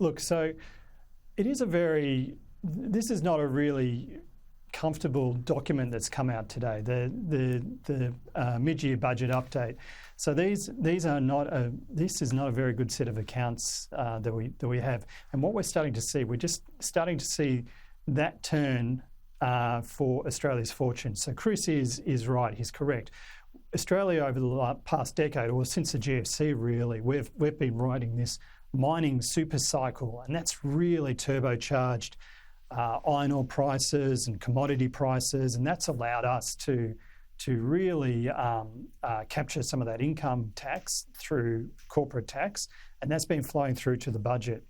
Look, so it is this is not a really comfortable document that's come out today, the mid-year budget update. So this is not a very good set of accounts that we have. And what we're starting to see, we're just starting to see that turn for Australia's fortune. So Chris is right, he's correct. Australia over the past decade, or since the GFC really, we've been riding this mining super cycle, and that's really turbocharged iron ore prices and commodity prices, and that's allowed us to really capture some of that income tax through corporate tax, and that's been flowing through to the budget.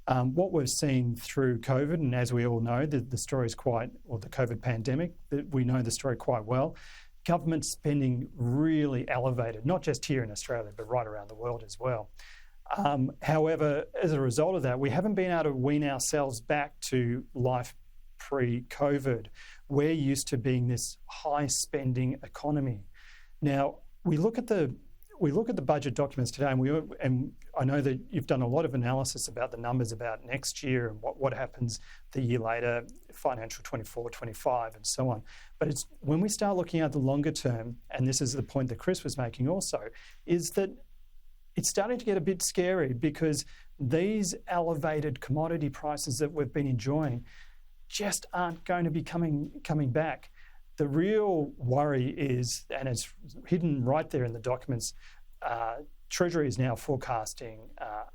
What we've seen through COVID, and as we all know, the story is or the COVID pandemic, we know the story quite well. Government spending really elevated, not just here in Australia, but right around the world as well. However, as a result of that, we haven't been able to wean ourselves back to life pre-COVID. We're used to being this high-spending economy. Now, we look at the budget documents today, and I know that you've done a lot of analysis about the numbers about next year and what happens the year later, financial 24, 25, and so on. But it's when we start looking at the longer term, and this is the point that Chris was making also, is that it's starting to get a bit scary because these elevated commodity prices that we've been enjoying just aren't going to be coming back. The real worry is, and it's hidden right there in the documents, Treasury is now forecasting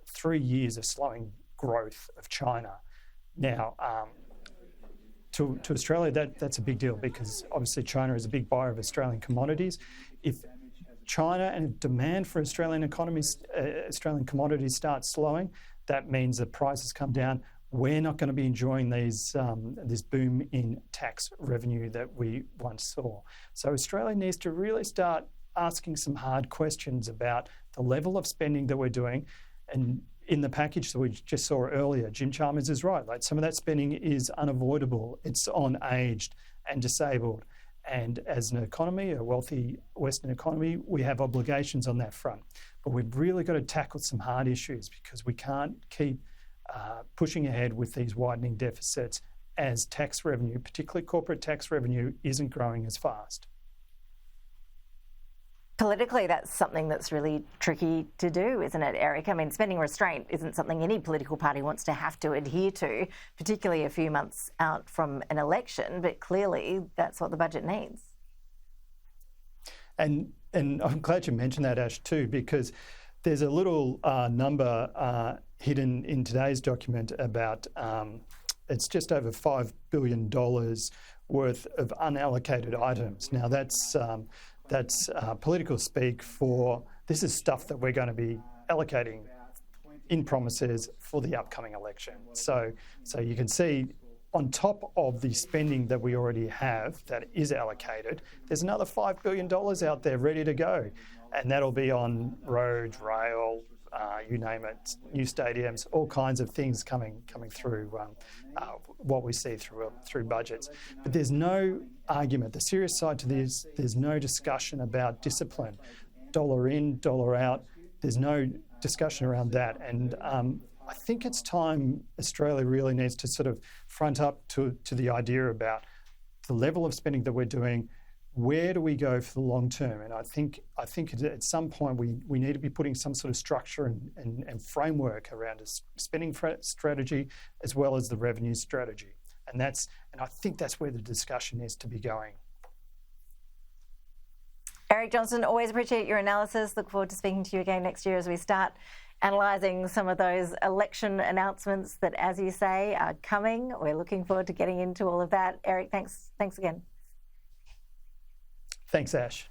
3 years of slowing growth of China. Now, to Australia, that's a big deal because obviously China is a big buyer of Australian commodities. If China and demand for Australian commodities start slowing, that means that prices come down. We're not going to be enjoying this boom in tax revenue that we once saw. So Australia needs to really start asking some hard questions about the level of spending that we're doing. And in the package that we just saw earlier, Jim Chalmers is right. Like, some of that spending is unavoidable. It's on aged and disabled. And as an economy, a wealthy Western economy, we have obligations on that front. But we've really got to tackle some hard issues because we can't keep pushing ahead with these widening deficits as tax revenue, particularly corporate tax revenue, isn't growing as fast. Politically, that's something that's really tricky to do, isn't it, Eric? I mean, spending restraint isn't something any political party wants to have to adhere to, particularly a few months out from an election, but clearly that's what the budget needs. And I'm glad you mentioned that, Ash, too, because there's a little number hidden in today's document about it's just over $5 billion worth of unallocated items. Now, that's political speak for this is stuff that we're going to be allocating in promises for the upcoming election. So you can see on top of the spending that we already have that is allocated, there's another $5 billion out there ready to go. And that'll be on roads, rail, you name it, new stadiums, all kinds of things coming through what we see through budgets. But there's no argument. The serious side to this, there's no discussion about discipline. Dollar in, dollar out. There's no discussion around that. And I think it's time Australia really needs to sort of front up to the idea about the level of spending that we're doing. Where do we go for the long term? And I think at some point we need to be putting some sort of structure and framework around a spending strategy as well as the revenue strategy. And I think that's where the discussion is to be going. Eric Johnston, always appreciate your analysis. Look forward to speaking to you again next year as we start analysing some of those election announcements that, as you say, are coming. We're looking forward to getting into all of that. Eric, thanks again. Thanks, Ash.